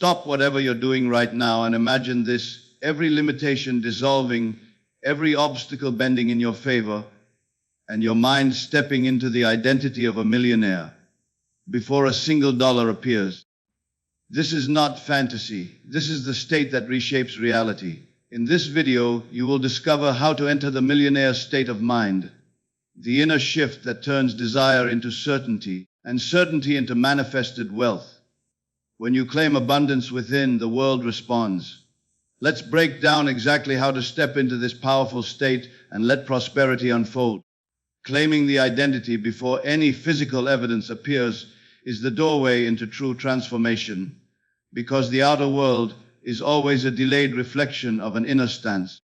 Stop whatever you're doing right now and imagine this, every limitation dissolving, every obstacle bending in your favor, and your mind stepping into the identity of a millionaire before a single dollar appears. This is not fantasy. This is the state that reshapes reality. In this video, you will discover how to enter the millionaire state of mind, the inner shift that turns desire into certainty and certainty into manifested wealth. When you claim abundance within, the world responds. Let's break down exactly how to step into this powerful state and let prosperity unfold. Claiming the identity before any physical evidence appears is the doorway into true transformation, because the outer world is always a delayed reflection of an inner stance.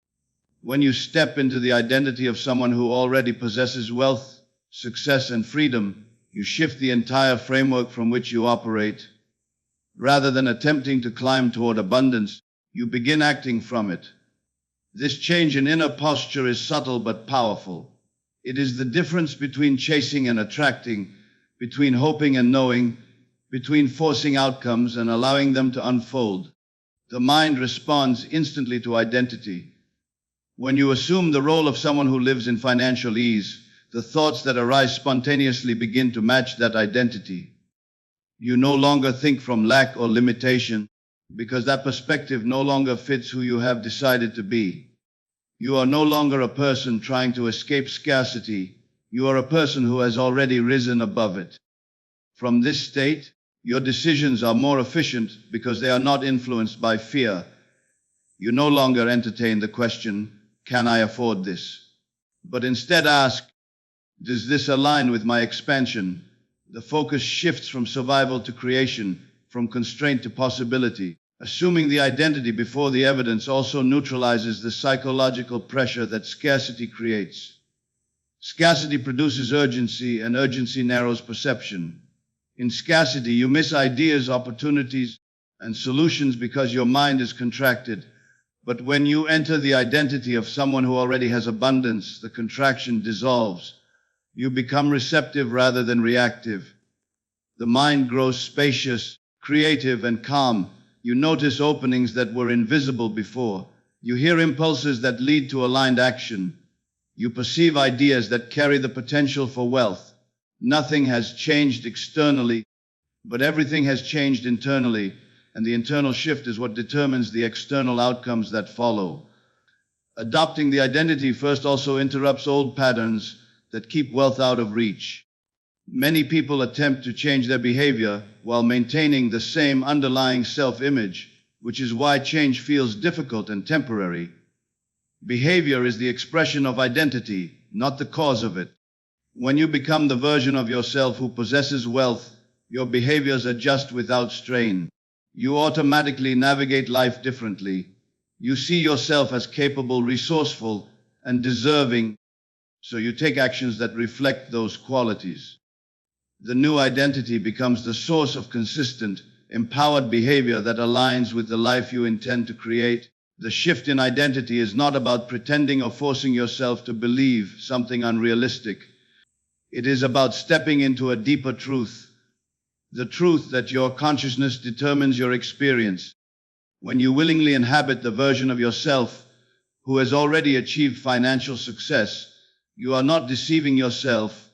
When you step into the identity of someone who already possesses wealth, success, and freedom, you shift the entire framework from which you operate. Rather than attempting to climb toward abundance, you begin acting from it. This change in inner posture is subtle but powerful. It is the difference between chasing and attracting, between hoping and knowing, between forcing outcomes and allowing them to unfold. The mind responds instantly to identity. When you assume the role of someone who lives in financial ease, the thoughts that arise spontaneously begin to match that identity. You no longer think from lack or limitation, because that perspective no longer fits who you have decided to be. You are no longer a person trying to escape scarcity. You are a person who has already risen above it. From this state, your decisions are more efficient because they are not influenced by fear. You no longer entertain the question, "Can I afford this?" But instead ask, "Does this align with my expansion?" The focus shifts from survival to creation, from constraint to possibility. Assuming the identity before the evidence also neutralizes the psychological pressure that scarcity creates. Scarcity produces urgency, and urgency narrows perception. In scarcity, you miss ideas, opportunities, and solutions because your mind is contracted. But when you enter the identity of someone who already has abundance, the contraction dissolves. You become receptive rather than reactive. The mind grows spacious, creative, and calm. You notice openings that were invisible before. You hear impulses that lead to aligned action. You perceive ideas that carry the potential for wealth. Nothing has changed externally, but everything has changed internally, and the internal shift is what determines the external outcomes that follow. Adopting the identity first also interrupts old patterns that keep wealth out of reach. Many people attempt to change their behavior while maintaining the same underlying self-image, which is why change feels difficult and temporary. Behavior is the expression of identity, not the cause of it. When you become the version of yourself who possesses wealth, your behaviors adjust without strain. You automatically navigate life differently. You see yourself as capable, resourceful, and deserving, so you take actions that reflect those qualities. The new identity becomes the source of consistent, empowered behavior that aligns with the life you intend to create. The shift in identity is not about pretending or forcing yourself to believe something unrealistic. It is about stepping into a deeper truth, the truth that your consciousness determines your experience. When you willingly inhabit the version of yourself who has already achieved financial success, you are not deceiving yourself.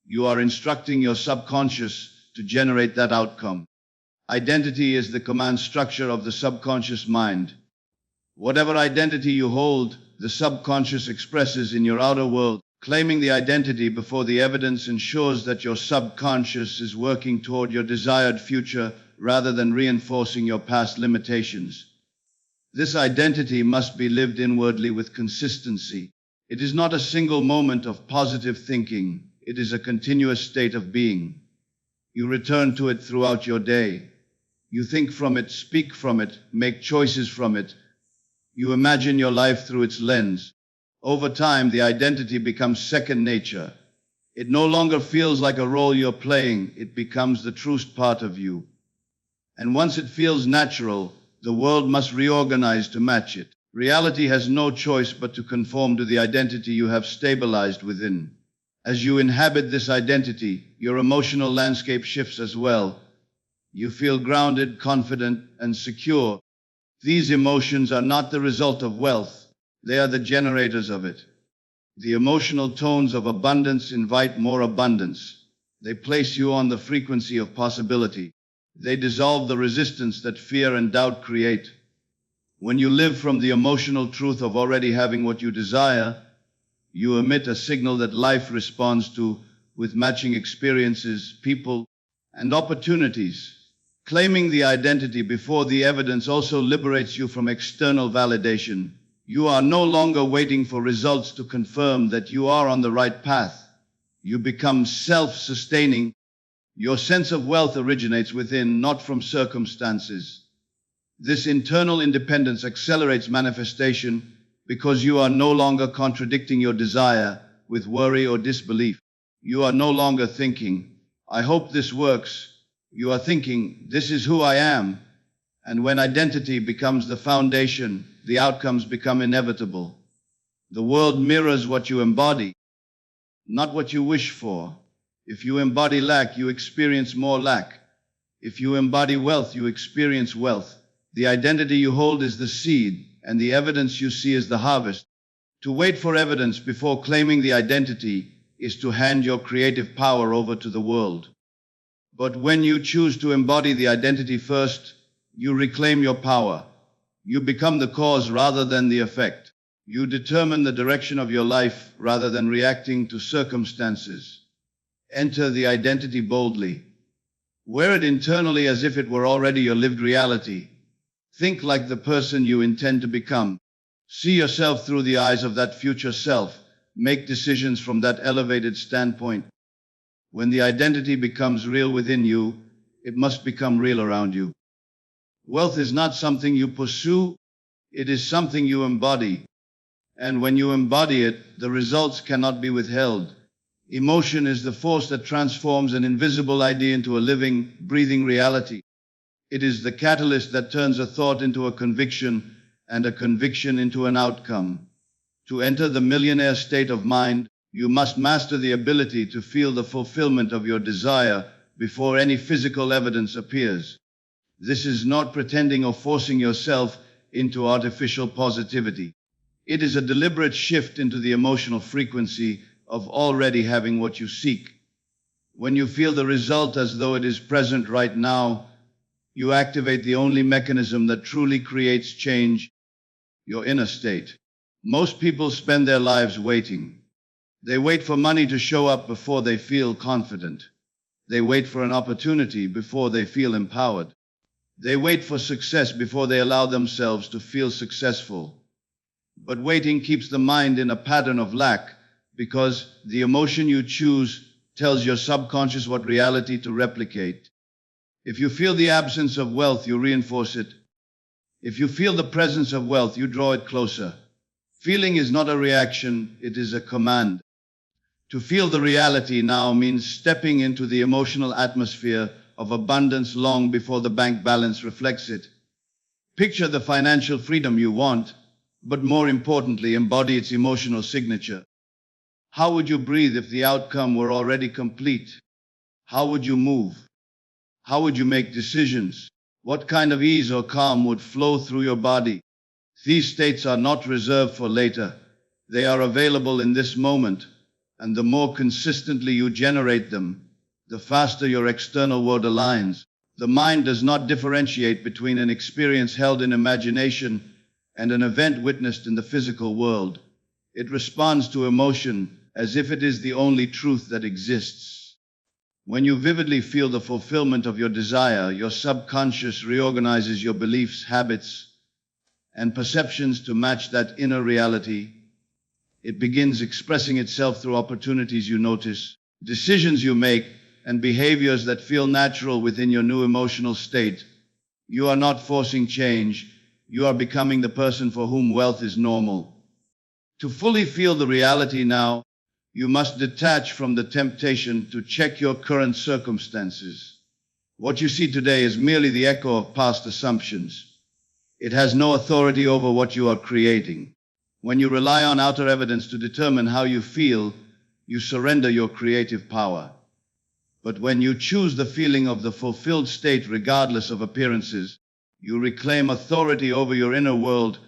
You are instructing your subconscious to generate that outcome. Identity is the command structure of the subconscious mind. Whatever identity you hold, the subconscious expresses in your outer world. Claiming the identity before the evidence ensures that your subconscious is working toward your desired future rather than reinforcing your past limitations. This identity must be lived inwardly with consistency. It is not a single moment of positive thinking. It is a continuous state of being. You return to it throughout your day. You think from it, speak from it, make choices from it. You imagine your life through its lens. Over time, the identity becomes second nature. It no longer feels like a role you're playing. It becomes the truest part of you. And once it feels natural, the world must reorganize to match it. Reality has no choice but to conform to the identity you have stabilized within. As you inhabit this identity, your emotional landscape shifts as well. You feel grounded, confident, and secure. These emotions are not the result of wealth. They are the generators of it. The emotional tones of abundance invite more abundance. They place you on the frequency of possibility. They dissolve the resistance that fear and doubt create. When you live from the emotional truth of already having what you desire, you emit a signal that life responds to with matching experiences, people, and opportunities. Claiming the identity before the evidence also liberates you from external validation. You are no longer waiting for results to confirm that you are on the right path. You become self-sustaining. Your sense of wealth originates within, not from circumstances. This internal independence accelerates manifestation because you are no longer contradicting your desire with worry or disbelief. You are no longer thinking, I hope this works. You are thinking, this is who I am. And when identity becomes the foundation, the outcomes become inevitable. The world mirrors what you embody, not what you wish for. If you embody lack, you experience more lack. If you embody wealth, you experience wealth. The identity you hold is the seed, and the evidence you see is the harvest. To wait for evidence before claiming the identity is to hand your creative power over to the world. But when you choose to embody the identity first, you reclaim your power. You become the cause rather than the effect. You determine the direction of your life rather than reacting to circumstances. Enter the identity boldly. Wear it internally as if it were already your lived reality. Think like the person you intend to become. See yourself through the eyes of that future self. Make decisions from that elevated standpoint. When the identity becomes real within you, it must become real around you. Wealth is not something you pursue, it is something you embody. And when you embody it, the results cannot be withheld. Emotion is the force that transforms an invisible idea into a living, breathing reality. It is the catalyst that turns a thought into a conviction and a conviction into an outcome. To enter the millionaire state of mind, you must master the ability to feel the fulfillment of your desire before any physical evidence appears. This is not pretending or forcing yourself into artificial positivity. It is a deliberate shift into the emotional frequency of already having what you seek. When you feel the result as though it is present right now, you activate the only mechanism that truly creates change, your inner state. Most people spend their lives waiting. They wait for money to show up before they feel confident. They wait for an opportunity before they feel empowered. They wait for success before they allow themselves to feel successful. But waiting keeps the mind in a pattern of lack because the emotion you choose tells your subconscious what reality to replicate. If you feel the absence of wealth, you reinforce it. If you feel the presence of wealth, you draw it closer. Feeling is not a reaction, it is a command. To feel the reality now means stepping into the emotional atmosphere of abundance long before the bank balance reflects it. Picture the financial freedom you want, but more importantly, embody its emotional signature. How would you breathe if the outcome were already complete? How would you move? How would you make decisions? What kind of ease or calm would flow through your body? These states are not reserved for later. They are available in this moment, and the more consistently you generate them, the faster your external world aligns. The mind does not differentiate between an experience held in imagination and an event witnessed in the physical world. It responds to emotion as if it is the only truth that exists. When you vividly feel the fulfillment of your desire, your subconscious reorganizes your beliefs, habits, and perceptions to match that inner reality. It begins expressing itself through opportunities you notice, decisions you make, and behaviors that feel natural within your new emotional state. You are not forcing change. You are becoming the person for whom wealth is normal. To fully feel the reality now, you must detach from the temptation to check your current circumstances. What you see today is merely the echo of past assumptions. It has no authority over what you are creating. When you rely on outer evidence to determine how you feel, you surrender your creative power. But when you choose the feeling of the fulfilled state regardless of appearances, you reclaim authority over your inner world,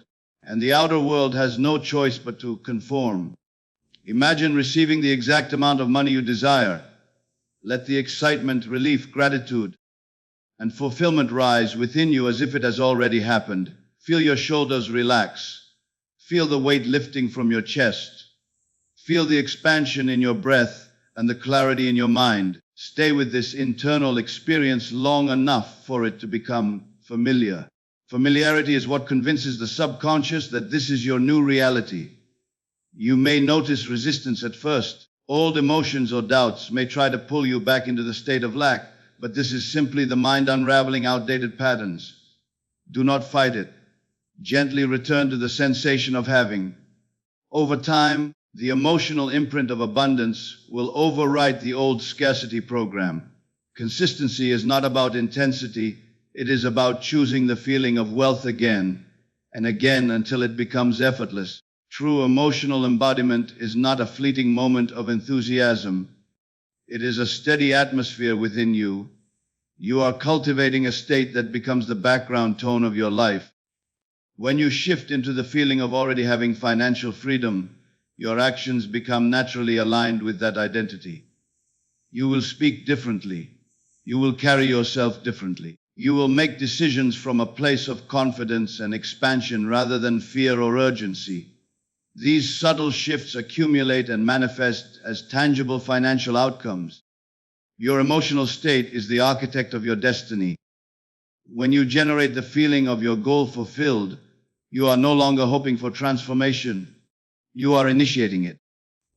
and the outer world has no choice but to conform. Imagine receiving the exact amount of money you desire. Let the excitement, relief, gratitude, and fulfillment rise within you as if it has already happened. Feel your shoulders relax. Feel the weight lifting from your chest. Feel the expansion in your breath and the clarity in your mind. Stay with this internal experience long enough for it to become familiar. Familiarity is what convinces the subconscious that this is your new reality. You may notice resistance at first. Old emotions or doubts may try to pull you back into the state of lack, but this is simply the mind unraveling outdated patterns. Do not fight it. Gently return to the sensation of having. Over time, the emotional imprint of abundance will overwrite the old scarcity program. Consistency is not about intensity, it is about choosing the feeling of wealth again and again until it becomes effortless. True emotional embodiment is not a fleeting moment of enthusiasm. It is a steady atmosphere within you. You are cultivating a state that becomes the background tone of your life. When you shift into the feeling of already having financial freedom, your actions become naturally aligned with that identity. You will speak differently. You will carry yourself differently. You will make decisions from a place of confidence and expansion rather than fear or urgency. These subtle shifts accumulate and manifest as tangible financial outcomes. Your emotional state is the architect of your destiny. When you generate the feeling of your goal fulfilled, you are no longer hoping for transformation. You are initiating it.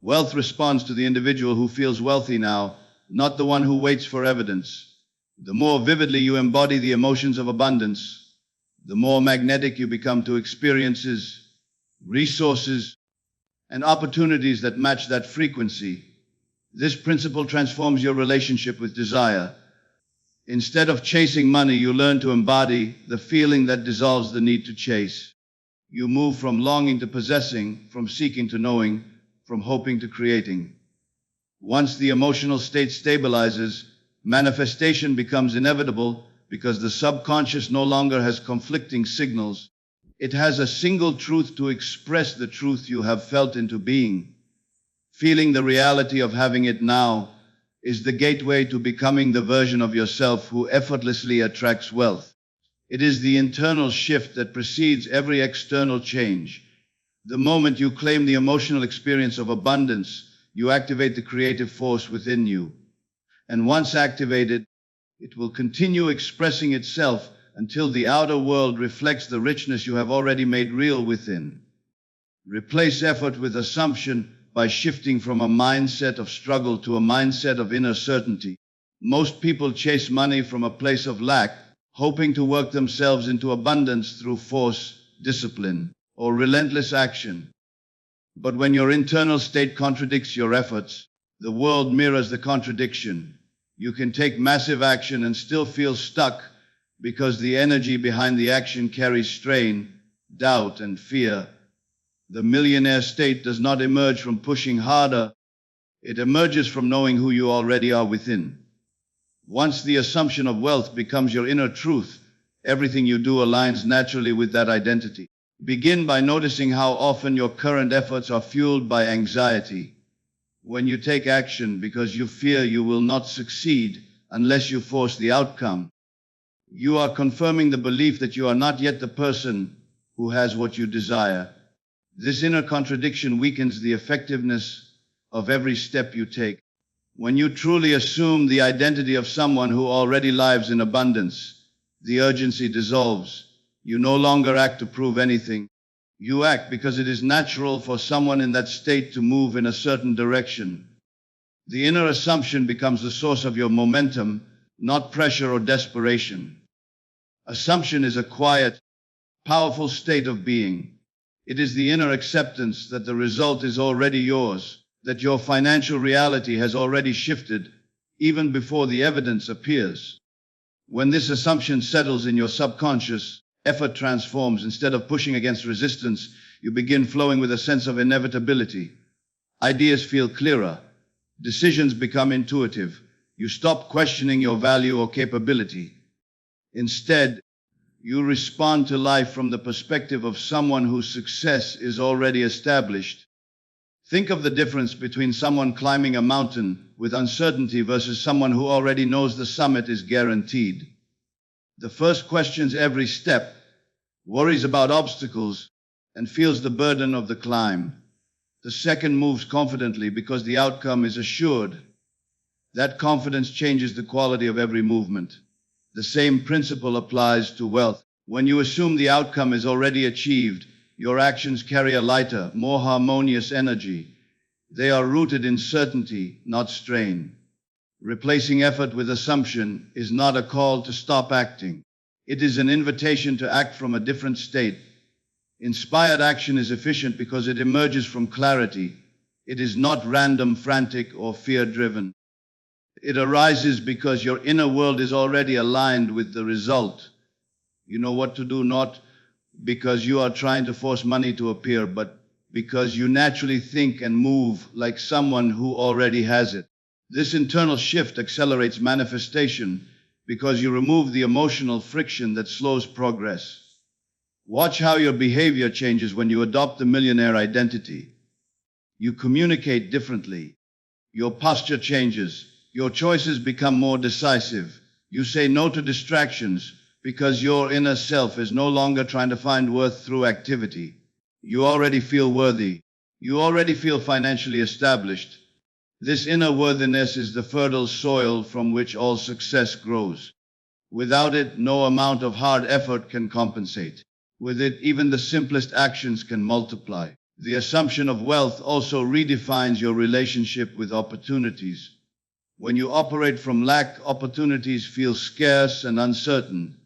Wealth responds to the individual who feels wealthy now, not the one who waits for evidence. The more vividly you embody the emotions of abundance, the more magnetic you become to experiences, resources, and opportunities that match that frequency. This principle transforms your relationship with desire. Instead of chasing money, you learn to embody the feeling that dissolves the need to chase. You move from longing to possessing, from seeking to knowing, from hoping to creating. Once the emotional state stabilizes, manifestation becomes inevitable because the subconscious no longer has conflicting signals. It has a single truth to express the truth you have felt into being. Feeling the reality of having it now is the gateway to becoming the version of yourself who effortlessly attracts wealth. It is the internal shift that precedes every external change. The moment you claim the emotional experience of abundance, you activate the creative force within you. And once activated, it will continue expressing itself until the outer world reflects the richness you have already made real within. Replace effort with assumption by shifting from a mindset of struggle to a mindset of inner certainty. Most people chase money from a place of lack, hoping to work themselves into abundance through force, discipline, or relentless action. But when your internal state contradicts your efforts, the world mirrors the contradiction. You can take massive action and still feel stuck because the energy behind the action carries strain, doubt, and fear. The millionaire state does not emerge from pushing harder. It emerges from knowing who you already are within. Once the assumption of wealth becomes your inner truth, everything you do aligns naturally with that identity. Begin by noticing how often your current efforts are fueled by anxiety. When you take action because you fear you will not succeed unless you force the outcome, you are confirming the belief that you are not yet the person who has what you desire. This inner contradiction weakens the effectiveness of every step you take. When you truly assume the identity of someone who already lives in abundance, the urgency dissolves. You no longer act to prove anything. You act because it is natural for someone in that state to move in a certain direction. The inner assumption becomes the source of your momentum, not pressure or desperation. Assumption is a quiet, powerful state of being. It is the inner acceptance that the result is already yours, that your financial reality has already shifted, even before the evidence appears. When this assumption settles in your subconscious, effort transforms. Instead of pushing against resistance, you begin flowing with a sense of inevitability. Ideas feel clearer. Decisions become intuitive. You stop questioning your value or capability. Instead, you respond to life from the perspective of someone whose success is already established. Think of the difference between someone climbing a mountain with uncertainty versus someone who already knows the summit is guaranteed. The first questions every step, worries about obstacles, and feels the burden of the climb. The second moves confidently because the outcome is assured. That confidence changes the quality of every movement. The same principle applies to wealth. When you assume the outcome is already achieved, your actions carry a lighter, more harmonious energy. They are rooted in certainty, not strain. Replacing effort with assumption is not a call to stop acting. It is an invitation to act from a different state. Inspired action is efficient because it emerges from clarity. It is not random, frantic, or fear-driven. It arises because your inner world is already aligned with the result. You know what to do, not because you are trying to force money to appear, but because you naturally think and move like someone who already has it. This internal shift accelerates manifestation because you remove the emotional friction that slows progress. Watch how your behavior changes when you adopt the millionaire identity. You communicate differently. Your posture changes. Your choices become more decisive. You say no to distractions because your inner self is no longer trying to find worth through activity. You already feel worthy. You already feel financially established. This inner worthiness is the fertile soil from which all success grows. Without it, no amount of hard effort can compensate. With it, even the simplest actions can multiply. The assumption of wealth also redefines your relationship with opportunities. When you operate from lack, opportunities feel scarce and uncertain.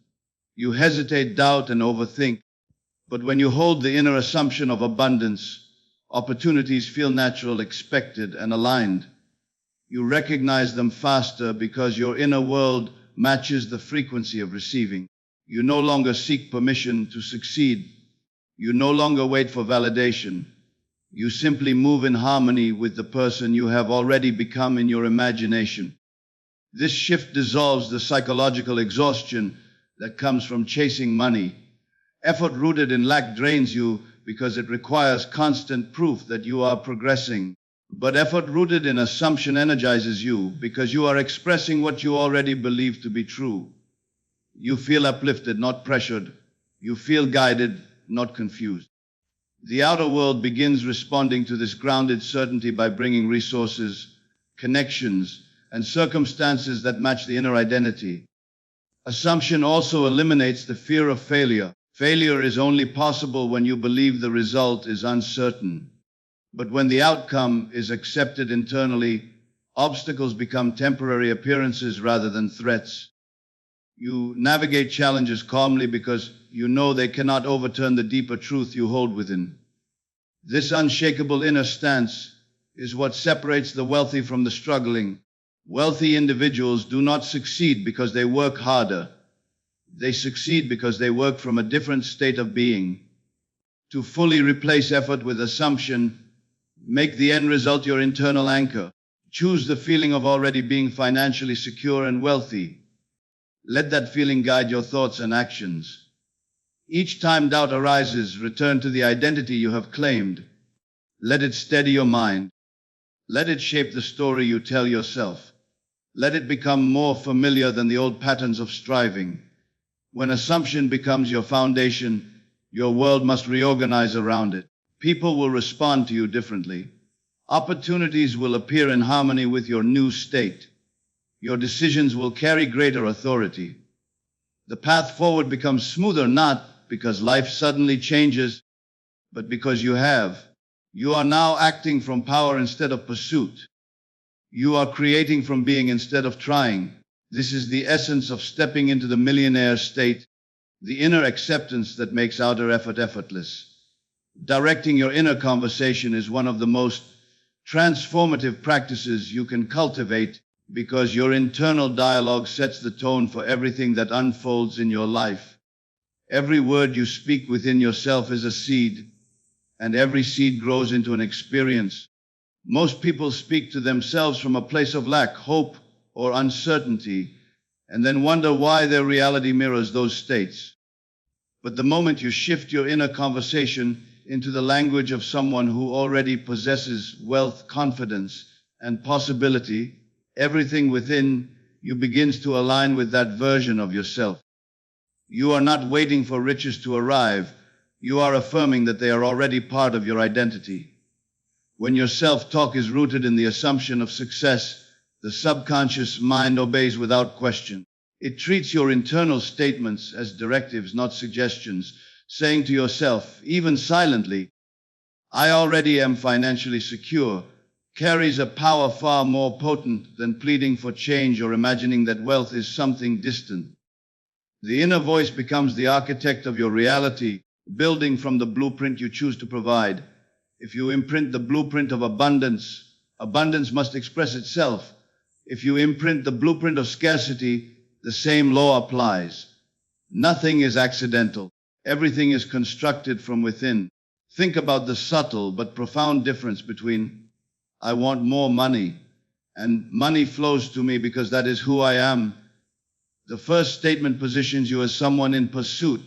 You hesitate, doubt, and overthink. But when you hold the inner assumption of abundance, opportunities feel natural, expected, and aligned. You recognize them faster because your inner world matches the frequency of receiving. You no longer seek permission to succeed. You no longer wait for validation. You simply move in harmony with the person you have already become in your imagination. This shift dissolves the psychological exhaustion that comes from chasing money. Effort rooted in lack drains you because it requires constant proof that you are progressing. But effort rooted in assumption energizes you because you are expressing what you already believe to be true. You feel uplifted, not pressured. You feel guided, not confused. The outer world begins responding to this grounded certainty by bringing resources, connections, and circumstances that match the inner identity. Assumption also eliminates the fear of failure. Failure is only possible when you believe the result is uncertain. But when the outcome is accepted internally, obstacles become temporary appearances rather than threats. You navigate challenges calmly because you know they cannot overturn the deeper truth you hold within. This unshakable inner stance is what separates the wealthy from the struggling. Wealthy individuals do not succeed because they work harder. They succeed because they work from a different state of being. To fully replace effort with assumption, make the end result your internal anchor. Choose the feeling of already being financially secure and wealthy. Let that feeling guide your thoughts and actions. Each time doubt arises, return to the identity you have claimed. Let it steady your mind. Let it shape the story you tell yourself. Let it become more familiar than the old patterns of striving. When assumption becomes your foundation, your world must reorganize around it. People will respond to you differently. Opportunities will appear in harmony with your new state. Your decisions will carry greater authority. The path forward becomes smoother, not because life suddenly changes, but because you have. You are now acting from power instead of pursuit. You are creating from being instead of trying. This is the essence of stepping into the millionaire state, the inner acceptance that makes outer effort effortless. Directing your inner conversation is one of the most transformative practices you can cultivate because your internal dialogue sets the tone for everything that unfolds in your life. Every word you speak within yourself is a seed, and every seed grows into an experience. Most people speak to themselves from a place of lack, hope, or uncertainty, and then wonder why their reality mirrors those states. But the moment you shift your inner conversation into the language of someone who already possesses wealth, confidence, and possibility, everything within you begins to align with that version of yourself. You are not waiting for riches to arrive. You are affirming that they are already part of your identity. When your self-talk is rooted in the assumption of success, the subconscious mind obeys without question. It treats your internal statements as directives, not suggestions, saying to yourself, even silently, "I already am financially secure," carries a power far more potent than pleading for change or imagining that wealth is something distant. The inner voice becomes the architect of your reality, building from the blueprint you choose to provide. If you imprint the blueprint of abundance, abundance must express itself. If you imprint the blueprint of scarcity, the same law applies. Nothing is accidental. Everything is constructed from within. Think about the subtle but profound difference between "I want more money" and "money flows to me because that is who I am." The first statement positions you as someone in pursuit,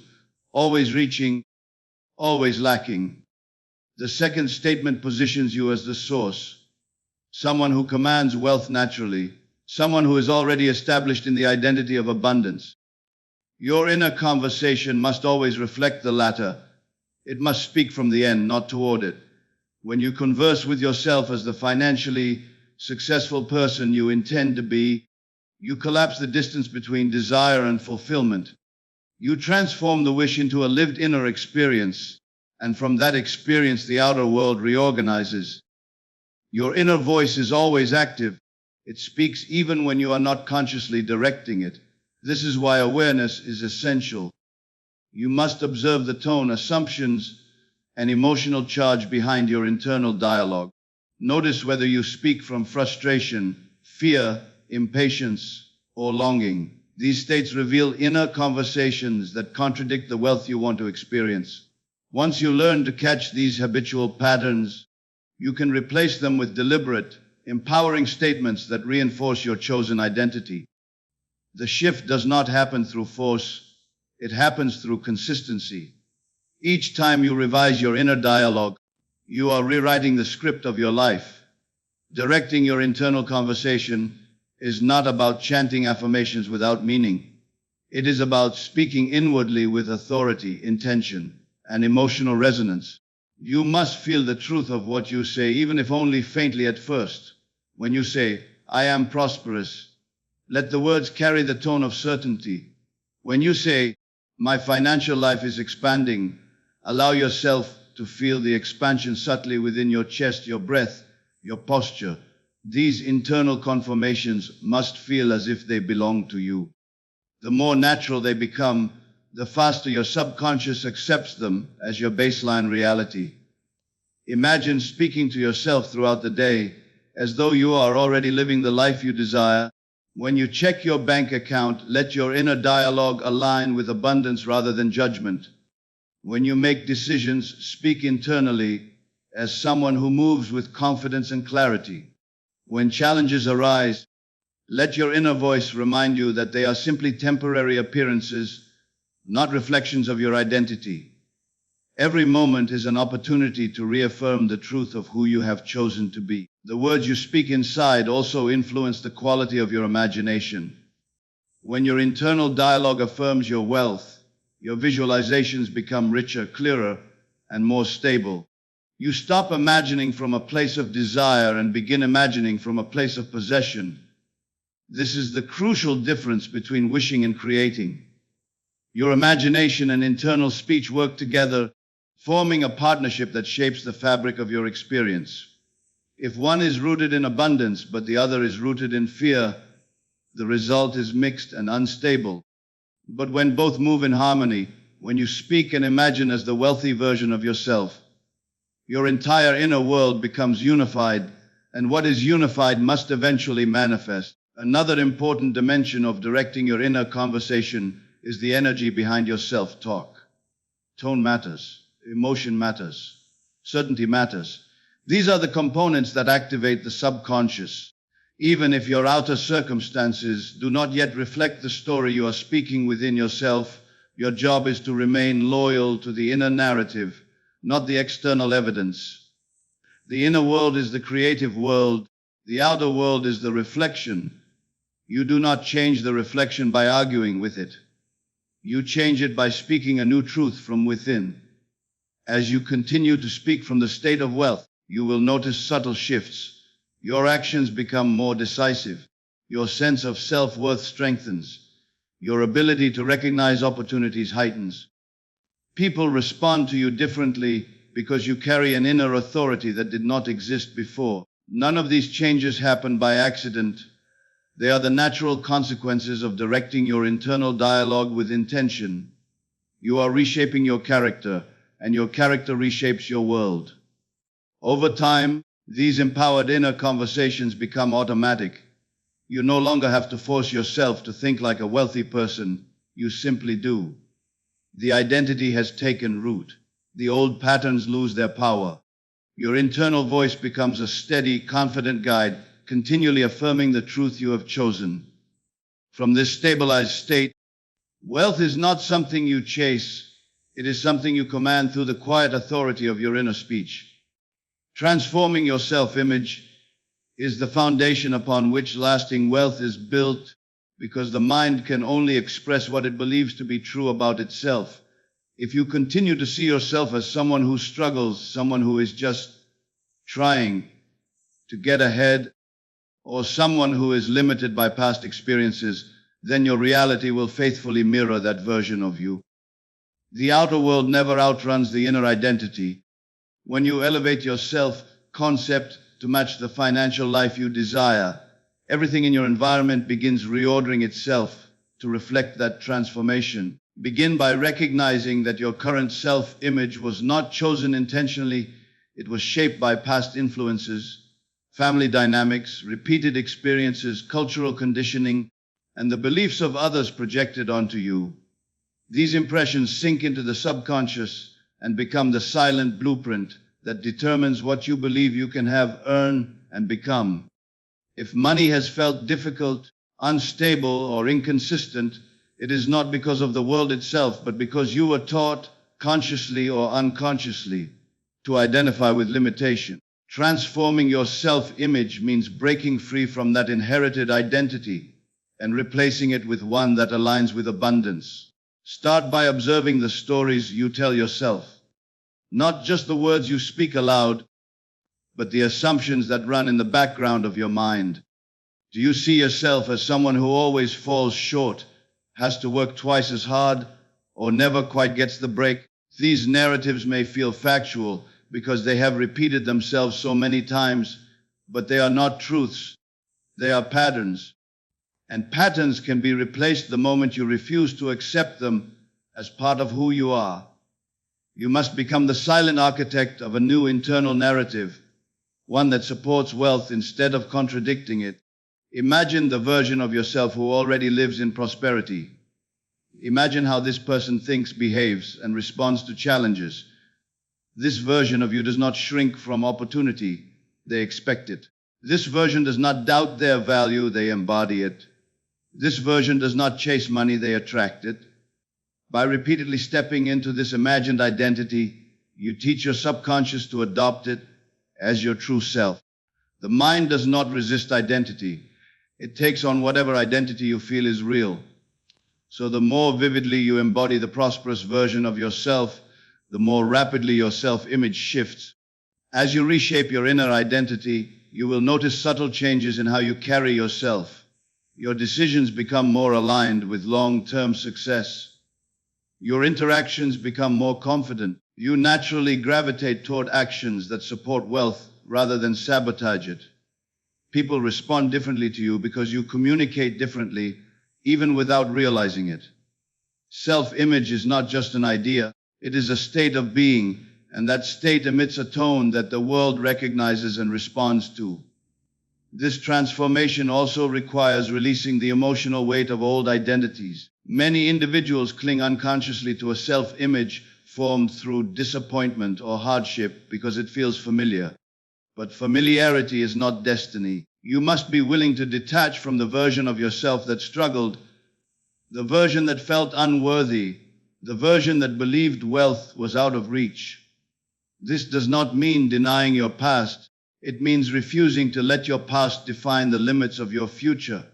always reaching, always lacking. The second statement positions you as the source, someone who commands wealth naturally, someone who is already established in the identity of abundance. Your inner conversation must always reflect the latter. It must speak from the end, not toward it. When you converse with yourself as the financially successful person you intend to be, you collapse the distance between desire and fulfillment. You transform the wish into a lived inner experience, and from that experience the outer world reorganizes. Your inner voice is always active. It speaks even when you are not consciously directing it. This is why awareness is essential. You must observe the tone, assumptions, and emotional charge behind your internal dialogue. Notice whether you speak from frustration, fear, impatience, or longing. These states reveal inner conversations that contradict the wealth you want to experience. Once you learn to catch these habitual patterns, you can replace them with deliberate, empowering statements that reinforce your chosen identity. The shift does not happen through force, it happens through consistency. Each time you revise your inner dialogue, you are rewriting the script of your life. Directing your internal conversation is not about chanting affirmations without meaning. It is about speaking inwardly with authority, intention, and emotional resonance. You must feel the truth of what you say, even if only faintly at first. When you say, "I am prosperous," let the words carry the tone of certainty. When you say, "My financial life is expanding," allow yourself to feel the expansion subtly within your chest, your breath, your posture. These internal confirmations must feel as if they belong to you. The more natural they become, the faster your subconscious accepts them as your baseline reality. Imagine speaking to yourself throughout the day as though you are already living the life you desire. When you check your bank account, let your inner dialogue align with abundance rather than judgment. When you make decisions, speak internally as someone who moves with confidence and clarity. When challenges arise, let your inner voice remind you that they are simply temporary appearances, not reflections of your identity. Every moment is an opportunity to reaffirm the truth of who you have chosen to be. The words you speak inside also influence the quality of your imagination. When your internal dialogue affirms your wealth, your visualizations become richer, clearer, and more stable. You stop imagining from a place of desire and begin imagining from a place of possession. This is the crucial difference between wishing and creating. Your imagination and internal speech work together, forming a partnership that shapes the fabric of your experience. If one is rooted in abundance, but the other is rooted in fear, the result is mixed and unstable. But when both move in harmony, when you speak and imagine as the wealthy version of yourself, your entire inner world becomes unified, and what is unified must eventually manifest. Another important dimension of directing your inner conversation is the energy behind your self-talk. Tone matters, emotion matters, certainty matters. These are the components that activate the subconscious. Even if your outer circumstances do not yet reflect the story you are speaking within yourself, your job is to remain loyal to the inner narrative, not the external evidence. The inner world is the creative world. The outer world is the reflection. You do not change the reflection by arguing with it. You change it by speaking a new truth from within. As you continue to speak from the state of wealth, you will notice subtle shifts. Your actions become more decisive. Your sense of self-worth strengthens. Your ability to recognize opportunities heightens. People respond to you differently because you carry an inner authority that did not exist before. None of these changes happen by accident. They are the natural consequences of directing your internal dialogue with intention. You are reshaping your character, and your character reshapes your world. Over time, these empowered inner conversations become automatic. You no longer have to force yourself to think like a wealthy person. You simply do. The identity has taken root. The old patterns lose their power. Your internal voice becomes a steady, confident guide, continually affirming the truth you have chosen. From this stabilized state, wealth is not something you chase. It is something you command through the quiet authority of your inner speech. Transforming your self-image is the foundation upon which lasting wealth is built, because the mind can only express what it believes to be true about itself. If you continue to see yourself as someone who struggles, someone who is just trying to get ahead, or someone who is limited by past experiences, then your reality will faithfully mirror that version of you. The outer world never outruns the inner identity. When you elevate your self-concept to match the financial life you desire, everything in your environment begins reordering itself to reflect that transformation. Begin by recognizing that your current self-image was not chosen intentionally. It was shaped by past influences, family dynamics, repeated experiences, cultural conditioning, and the beliefs of others projected onto you. These impressions sink into the subconscious and become the silent blueprint that determines what you believe you can have, earn, and become. If money has felt difficult, unstable, or inconsistent, it is not because of the world itself, but because you were taught, consciously or unconsciously, to identify with limitation. Transforming your self-image means breaking free from that inherited identity and replacing it with one that aligns with abundance. Start by observing the stories you tell yourself. Not just the words you speak aloud, but the assumptions that run in the background of your mind. Do you see yourself as someone who always falls short, has to work twice as hard, or never quite gets the break? These narratives may feel factual because they have repeated themselves so many times, but they are not truths. They are patterns. And patterns can be replaced the moment you refuse to accept them as part of who you are. You must become the silent architect of a new internal narrative, one that supports wealth instead of contradicting it. Imagine the version of yourself who already lives in prosperity. Imagine how this person thinks, behaves, and responds to challenges. This version of you does not shrink from opportunity. They expect it. This version does not doubt their value. They embody it. This version does not chase money. They attract it. By repeatedly stepping into this imagined identity, you teach your subconscious to adopt it as your true self. The mind does not resist identity. It takes on whatever identity you feel is real. So the more vividly you embody the prosperous version of yourself, the more rapidly your self-image shifts. As you reshape your inner identity, you will notice subtle changes in how you carry yourself. Your decisions become more aligned with long-term success. Your interactions become more confident. You naturally gravitate toward actions that support wealth rather than sabotage it. People respond differently to you because you communicate differently, even without realizing it. Self-image is not just an idea, it is a state of being, and that state emits a tone that the world recognizes and responds to. This transformation also requires releasing the emotional weight of old identities. Many individuals cling unconsciously to a self-image formed through disappointment or hardship because it feels familiar. But familiarity is not destiny. You must be willing to detach from the version of yourself that struggled, the version that felt unworthy, the version that believed wealth was out of reach. This does not mean denying your past. It means refusing to let your past define the limits of your future.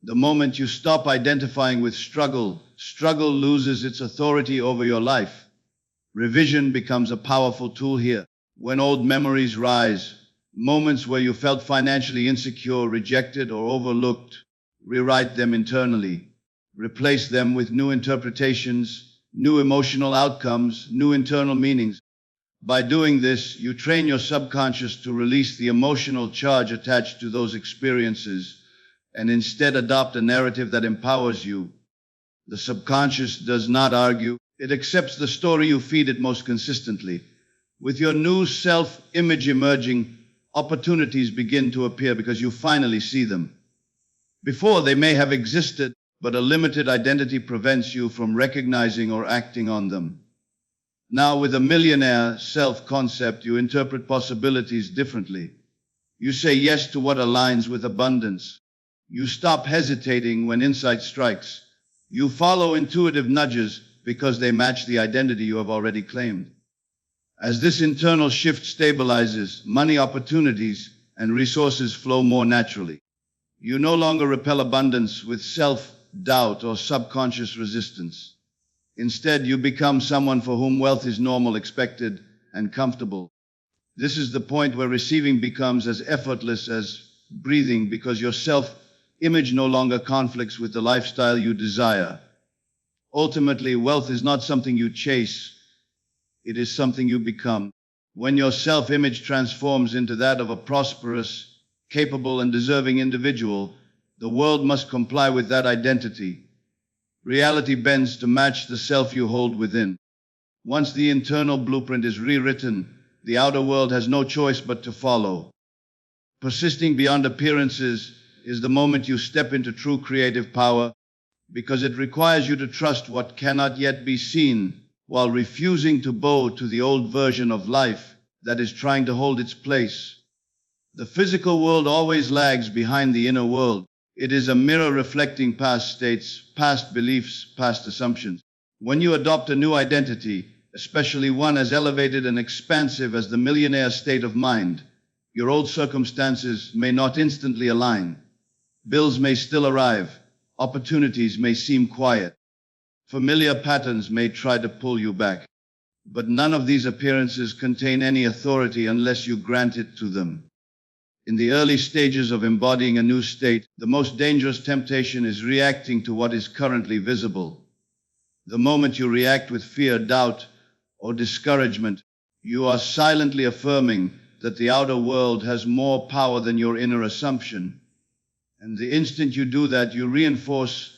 The moment you stop identifying with struggle, struggle loses its authority over your life. Revision becomes a powerful tool here. When old memories rise, moments where you felt financially insecure, rejected, or overlooked, rewrite them internally. Replace them with new interpretations, new emotional outcomes, new internal meanings. By doing this, you train your subconscious to release the emotional charge attached to those experiences and instead adopt a narrative that empowers you. The subconscious does not argue. It accepts the story you feed it most consistently. With your new self-image emerging, opportunities begin to appear because you finally see them. Before, they may have existed, but a limited identity prevents you from recognizing or acting on them. Now, with a millionaire self-concept, you interpret possibilities differently. You say yes to what aligns with abundance. You stop hesitating when insight strikes. You follow intuitive nudges because they match the identity you have already claimed. As this internal shift stabilizes, money, opportunities, and resources flow more naturally. You no longer repel abundance with self-doubt or subconscious resistance. Instead, you become someone for whom wealth is normal, expected, and comfortable. This is the point where receiving becomes as effortless as breathing because your self-image no longer conflicts with the lifestyle you desire. Ultimately, wealth is not something you chase. It is something you become. When your self-image transforms into that of a prosperous, capable, and deserving individual, the world must comply with that identity. Reality bends to match the self you hold within. Once the internal blueprint is rewritten, the outer world has no choice but to follow. Persisting beyond appearances is the moment you step into true creative power, because it requires you to trust what cannot yet be seen, while refusing to bow to the old version of life that is trying to hold its place. The physical world always lags behind the inner world. It is a mirror reflecting past states, past beliefs, past assumptions. When you adopt a new identity, especially one as elevated and expansive as the millionaire state of mind, your old circumstances may not instantly align. Bills may still arrive. Opportunities may seem quiet. Familiar patterns may try to pull you back. But none of these appearances contain any authority unless you grant it to them. In the early stages of embodying a new state, the most dangerous temptation is reacting to what is currently visible. The moment you react with fear, doubt, or discouragement, you are silently affirming that the outer world has more power than your inner assumption. And the instant you do that, you reinforce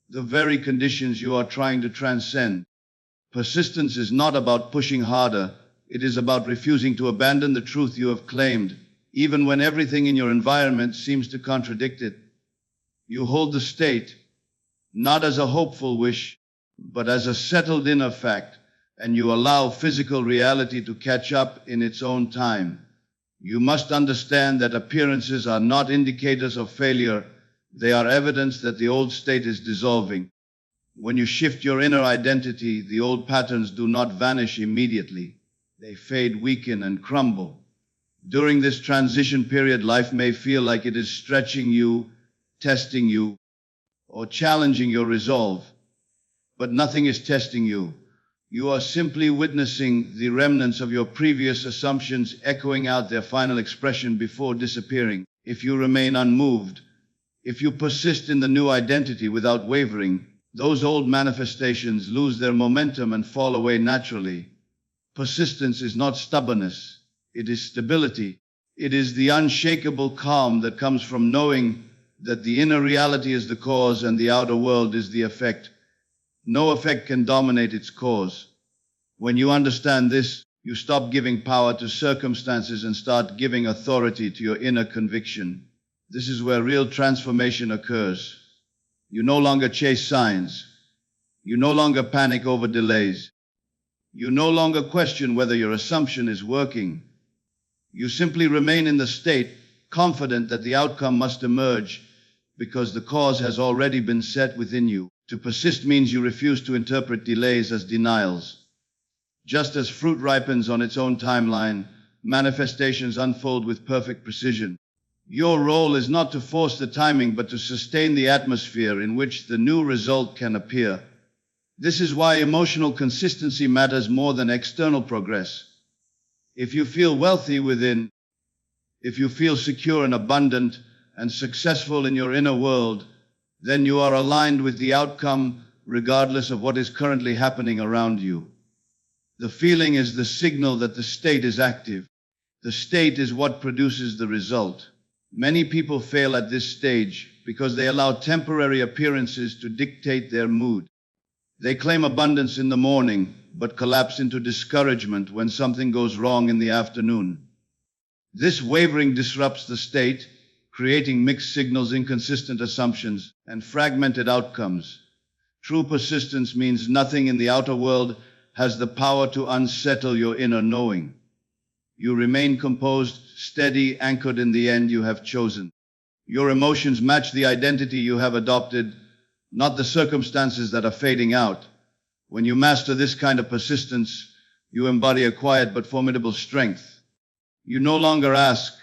the very conditions you are trying to transcend. Persistence is not about pushing harder. It is about refusing to abandon the truth you have claimed, even when everything in your environment seems to contradict it. You hold the state, not as a hopeful wish, but as a settled inner fact, and you allow physical reality to catch up in its own time. You must understand that appearances are not indicators of failure. They are evidence that the old state is dissolving. When you shift your inner identity, the old patterns do not vanish immediately. They fade, weaken, and crumble. During this transition period, life may feel like it is stretching you, testing you, or challenging your resolve. But nothing is testing you. You are simply witnessing the remnants of your previous assumptions echoing out their final expression before disappearing. If you remain unmoved, if you persist in the new identity without wavering, those old manifestations lose their momentum and fall away naturally. Persistence is not stubbornness. It is stability. It is the unshakable calm that comes from knowing that the inner reality is the cause and the outer world is the effect. No effect can dominate its cause. When you understand this, you stop giving power to circumstances and start giving authority to your inner conviction. This is where real transformation occurs. You no longer chase signs. You no longer panic over delays. You no longer question whether your assumption is working. You simply remain in the state, confident that the outcome must emerge because the cause has already been set within you. To persist means you refuse to interpret delays as denials. Just as fruit ripens on its own timeline, manifestations unfold with perfect precision. Your role is not to force the timing, but to sustain the atmosphere in which the new result can appear. This is why emotional consistency matters more than external progress. If you feel wealthy within, if you feel secure and abundant and successful in your inner world, then you are aligned with the outcome regardless of what is currently happening around you. The feeling is the signal that the state is active. The state is what produces the result. Many people fail at this stage because they allow temporary appearances to dictate their mood. They claim abundance in the morning, but collapse into discouragement when something goes wrong in the afternoon. This wavering disrupts the state, creating mixed signals, inconsistent assumptions, and fragmented outcomes. True persistence means nothing in the outer world has the power to unsettle your inner knowing. You remain composed, steady, anchored in the end you have chosen. Your emotions match the identity you have adopted, not the circumstances that are fading out. When you master this kind of persistence, you embody a quiet but formidable strength. You no longer ask,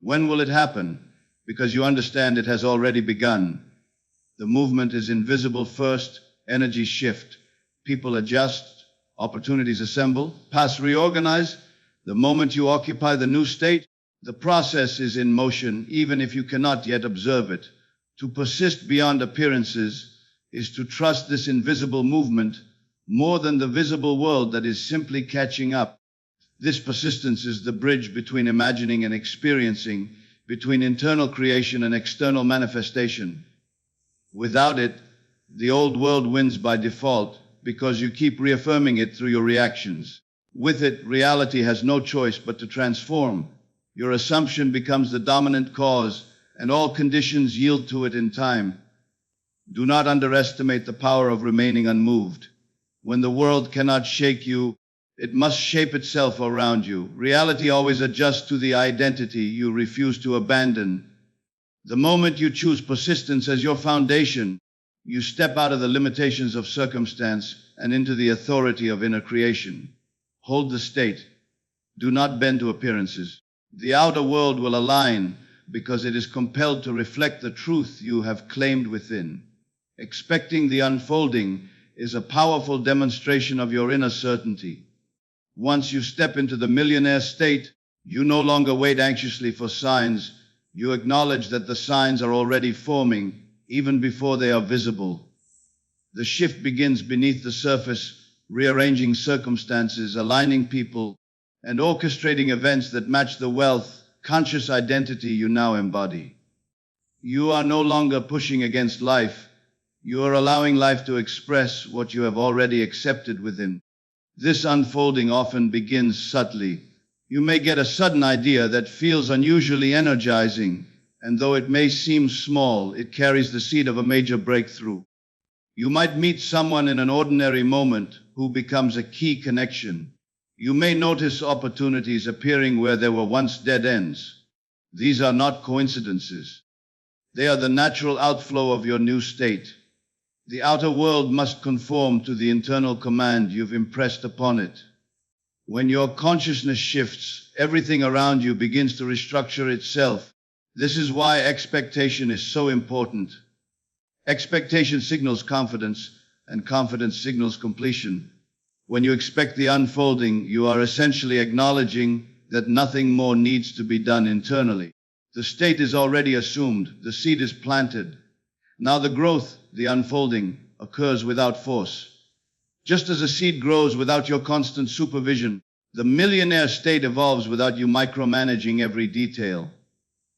when will it happen? Because you understand it has already begun. The movement is invisible first, energies shift, people adjust, opportunities assemble, paths reorganize. The moment you occupy the new state, the process is in motion, even if you cannot yet observe it. To persist beyond appearances is to trust this invisible movement more than the visible world that is simply catching up. This persistence is the bridge between imagining and experiencing, between internal creation and external manifestation. Without it, the old world wins by default because you keep reaffirming it through your reactions. With it, reality has no choice but to transform. Your assumption becomes the dominant cause, and all conditions yield to it in time. Do not underestimate the power of remaining unmoved. When the world cannot shake you, it must shape itself around you. Reality always adjusts to the identity you refuse to abandon. The moment you choose persistence as your foundation, you step out of the limitations of circumstance and into the authority of inner creation. Hold the state. Do not bend to appearances. The outer world will align because it is compelled to reflect the truth you have claimed within. Expecting the unfolding is a powerful demonstration of your inner certainty. Once you step into the millionaire state, you no longer wait anxiously for signs. You acknowledge that the signs are already forming, even before they are visible. The shift begins beneath the surface, rearranging circumstances, aligning people, and orchestrating events that match the wealth, conscious identity you now embody. You are no longer pushing against life. You are allowing life to express what you have already accepted within. This unfolding often begins subtly. You may get a sudden idea that feels unusually energizing, and though it may seem small, it carries the seed of a major breakthrough. You might meet someone in an ordinary moment who becomes a key connection. You may notice opportunities appearing where there were once dead ends. These are not coincidences. They are the natural outflow of your new state. The outer world must conform to the internal command you've impressed upon it. When your consciousness shifts, everything around you begins to restructure itself. This is why expectation is so important. Expectation signals confidence, and confidence signals completion. When you expect the unfolding, you are essentially acknowledging that nothing more needs to be done internally. The state is already assumed, the seed is planted. Now the growth, the unfolding, occurs without force. Just as a seed grows without your constant supervision, the millionaire state evolves without you micromanaging every detail.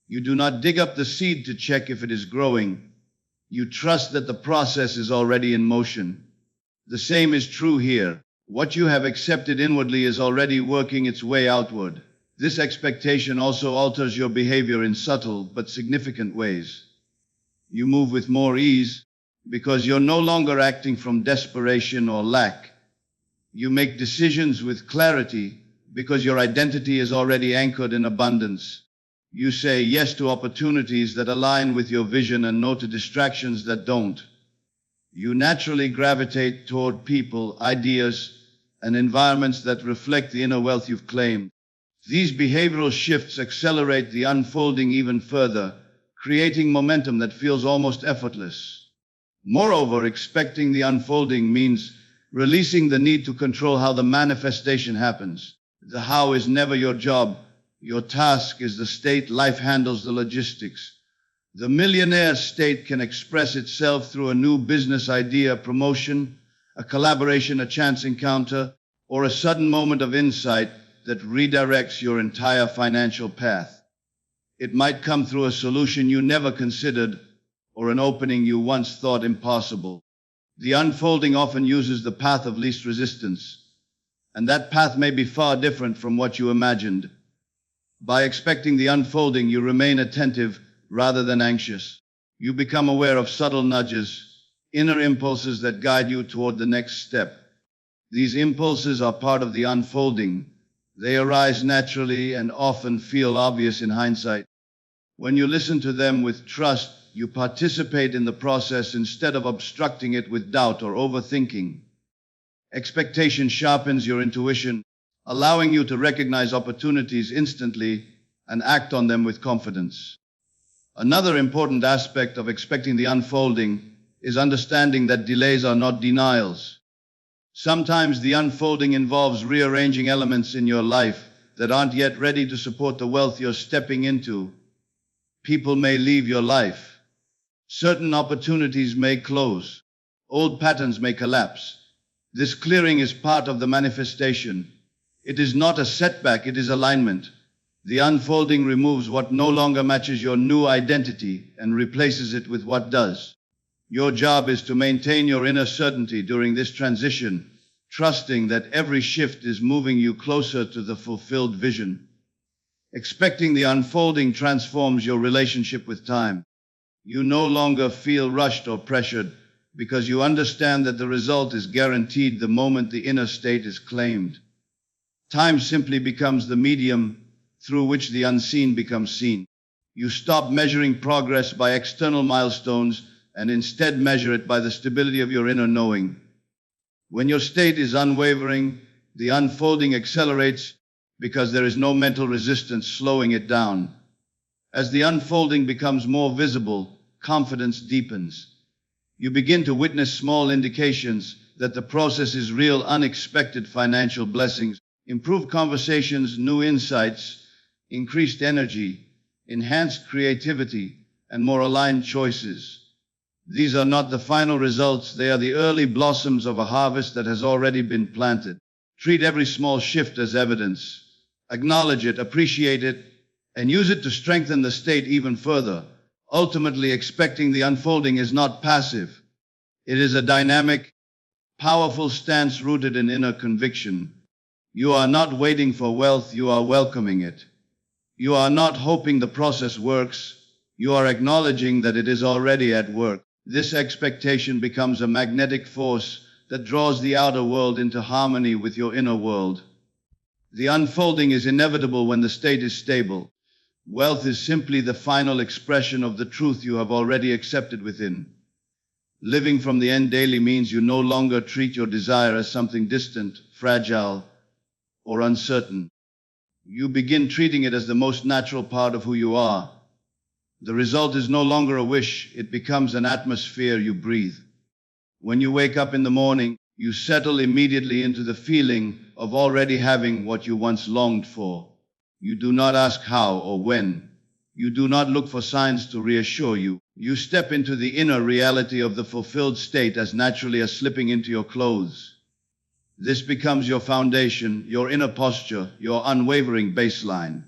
You do not dig up the seed to check if it is growing. You trust that the process is already in motion. The same is true here. What you have accepted inwardly is already working its way outward. This expectation also alters your behavior in subtle but significant ways. You move with more ease because you're no longer acting from desperation or lack. You make decisions with clarity because your identity is already anchored in abundance. You say yes to opportunities that align with your vision and no to distractions that don't. You naturally gravitate toward people, ideas, and environments that reflect the inner wealth you've claimed. These behavioral shifts accelerate the unfolding even further, creating momentum that feels almost effortless. Moreover, expecting the unfolding means releasing the need to control how the manifestation happens. The how is never your job. Your task is the state. Life handles the logistics. The millionaire state can express itself through a new business idea, a promotion, a collaboration, a chance encounter, or a sudden moment of insight that redirects your entire financial path. It might come through a solution you never considered or an opening you once thought impossible. The unfolding often uses the path of least resistance, and that path may be far different from what you imagined. By expecting the unfolding, you remain attentive rather than anxious. You become aware of subtle nudges, inner impulses that guide you toward the next step. These impulses are part of the unfolding. They arise naturally and often feel obvious in hindsight. When you listen to them with trust, you participate in the process instead of obstructing it with doubt or overthinking. Expectation sharpens your intuition, allowing you to recognize opportunities instantly and act on them with confidence. Another important aspect of expecting the unfolding is understanding that delays are not denials. Sometimes the unfolding involves rearranging elements in your life that aren't yet ready to support the wealth you're stepping into. People may leave your life. Certain opportunities may close. Old patterns may collapse. This clearing is part of the manifestation. It is not a setback, it is alignment. The unfolding removes what no longer matches your new identity and replaces it with what does. Your job is to maintain your inner certainty during this transition, trusting that every shift is moving you closer to the fulfilled vision. Expecting the unfolding transforms your relationship with time. You no longer feel rushed or pressured because you understand that the result is guaranteed the moment the inner state is claimed. Time simply becomes the medium through which the unseen becomes seen. You stop measuring progress by external milestones and instead measure it by the stability of your inner knowing. When your state is unwavering, the unfolding accelerates because there is no mental resistance slowing it down. As the unfolding becomes more visible, confidence deepens. You begin to witness small indications that the process is real, unexpected financial blessings, improved conversations, new insights, increased energy, enhanced creativity, and more aligned choices. These are not the final results, they are the early blossoms of a harvest that has already been planted. Treat every small shift as evidence. Acknowledge it, appreciate it, and use it to strengthen the state even further. Ultimately, expecting the unfolding is not passive. It is a dynamic, powerful stance rooted in inner conviction. You are not waiting for wealth, you are welcoming it. You are not hoping the process works, you are acknowledging that it is already at work. This expectation becomes a magnetic force that draws the outer world into harmony with your inner world. The unfolding is inevitable when the state is stable. Wealth is simply the final expression of the truth you have already accepted within. Living from the end daily means you no longer treat your desire as something distant, fragile, or uncertain. You begin treating it as the most natural part of who you are. The result is no longer a wish, it becomes an atmosphere you breathe. When you wake up in the morning, you settle immediately into the feeling of already having what you once longed for. You do not ask how or when. You do not look for signs to reassure you. You step into the inner reality of the fulfilled state as naturally as slipping into your clothes. This becomes your foundation, your inner posture, your unwavering baseline.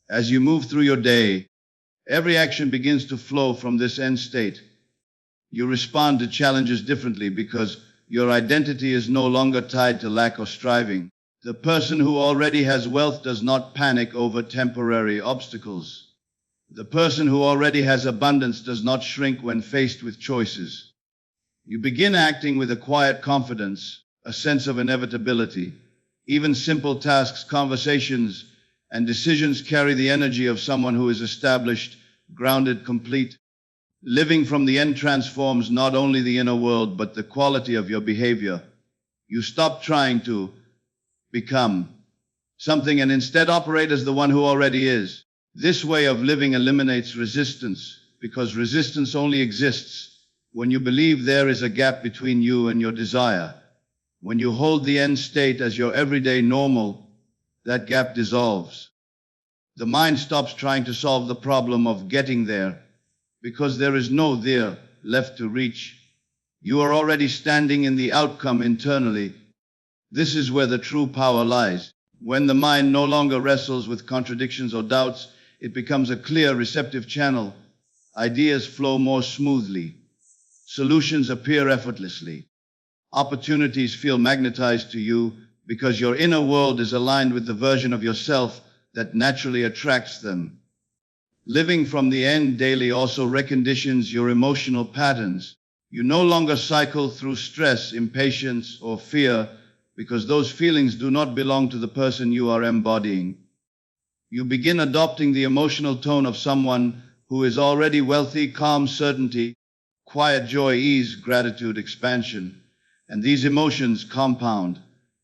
As you move through your day, every action begins to flow from this end state. You respond to challenges differently because your identity is no longer tied to lack or striving. The person who already has wealth does not panic over temporary obstacles. The person who already has abundance does not shrink when faced with choices. You begin acting with a quiet confidence, a sense of inevitability. Even simple tasks, conversations, and decisions carry the energy of someone who is established, grounded, complete. Living from the end transforms not only the inner world, but the quality of your behavior. You stop trying to become something and instead operate as the one who already is. This way of living eliminates resistance, because resistance only exists when you believe there is a gap between you and your desire. When you hold the end state as your everyday normal, that gap dissolves. The mind stops trying to solve the problem of getting there, because there is no there left to reach. You are already standing in the outcome internally. This is where the true power lies. When the mind no longer wrestles with contradictions or doubts, it becomes a clear, receptive channel. Ideas flow more smoothly. Solutions appear effortlessly. Opportunities feel magnetized to you because your inner world is aligned with the version of yourself that naturally attracts them. Living from the end daily also reconditions your emotional patterns. You no longer cycle through stress, impatience, or fear because those feelings do not belong to the person you are embodying. You begin adopting the emotional tone of someone who is already wealthy, calm, certainty, quiet joy, ease, gratitude, expansion. And these emotions compound.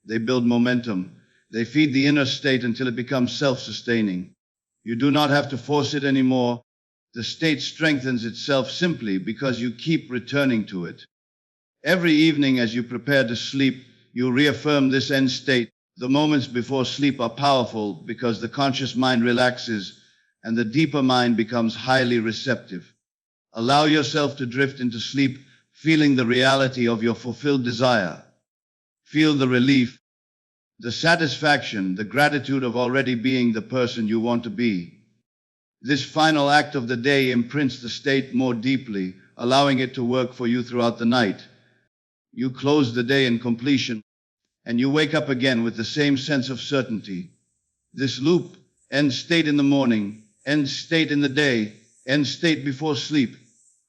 They build momentum. They feed the inner state until it becomes self-sustaining. You do not have to force it anymore. The state strengthens itself simply because you keep returning to it. Every evening as you prepare to sleep, you reaffirm this end state. The moments before sleep are powerful because the conscious mind relaxes and the deeper mind becomes highly receptive. Allow yourself to drift into sleep, feeling the reality of your fulfilled desire. Feel the relief, the satisfaction, the gratitude of already being the person you want to be. This final act of the day imprints the state more deeply, allowing it to work for you throughout the night. You close the day in completion, and you wake up again with the same sense of certainty. This loop, end state in the morning, end state in the day, end state before sleep,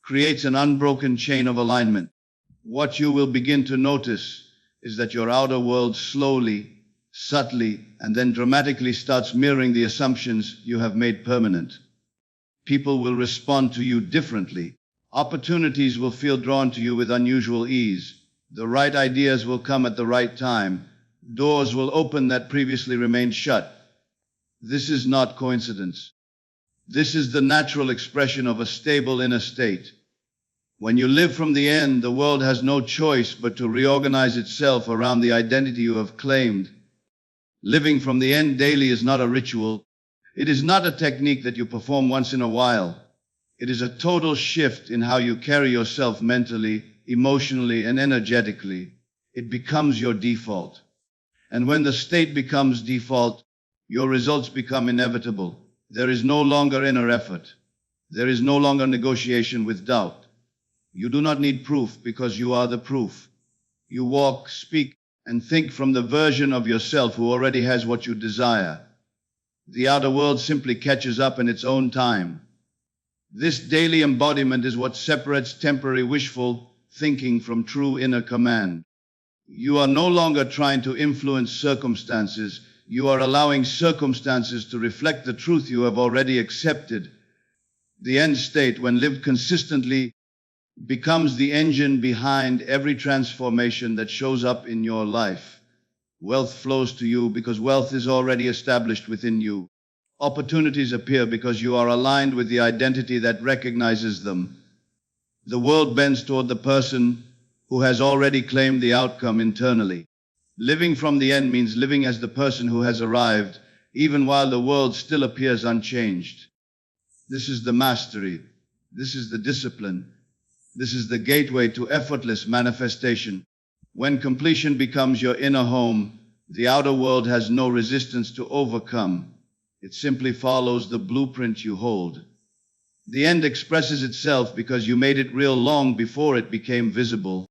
creates an unbroken chain of alignment. What you will begin to notice is that your outer world slowly, subtly, and then dramatically starts mirroring the assumptions you have made permanent. People will respond to you differently. Opportunities will feel drawn to you with unusual ease. The right ideas will come at the right time. Doors will open that previously remained shut. This is not coincidence. This is the natural expression of a stable inner state. When you live from the end, the world has no choice but to reorganize itself around the identity you have claimed. Living from the end daily is not a ritual. It is not a technique that you perform once in a while. It is a total shift in how you carry yourself mentally, emotionally, and energetically. It becomes your default. And when the state becomes default, your results become inevitable. There is no longer inner effort. There is no longer negotiation with doubt. You do not need proof because you are the proof. You walk, speak, and think from the version of yourself who already has what you desire. The outer world simply catches up in its own time. This daily embodiment is what separates temporary wishful thinking from true inner command. You are no longer trying to influence circumstances. You are allowing circumstances to reflect the truth you have already accepted. The end state, when lived consistently, becomes the engine behind every transformation that shows up in your life. Wealth flows to you because wealth is already established within you. Opportunities appear because you are aligned with the identity that recognizes them. The world bends toward the person who has already claimed the outcome internally. Living from the end means living as the person who has arrived, even while the world still appears unchanged. This is the mastery. This is the discipline. This is the gateway to effortless manifestation. When completion becomes your inner home, the outer world has no resistance to overcome. It simply follows the blueprint you hold. The end expresses itself because you made it real long before it became visible.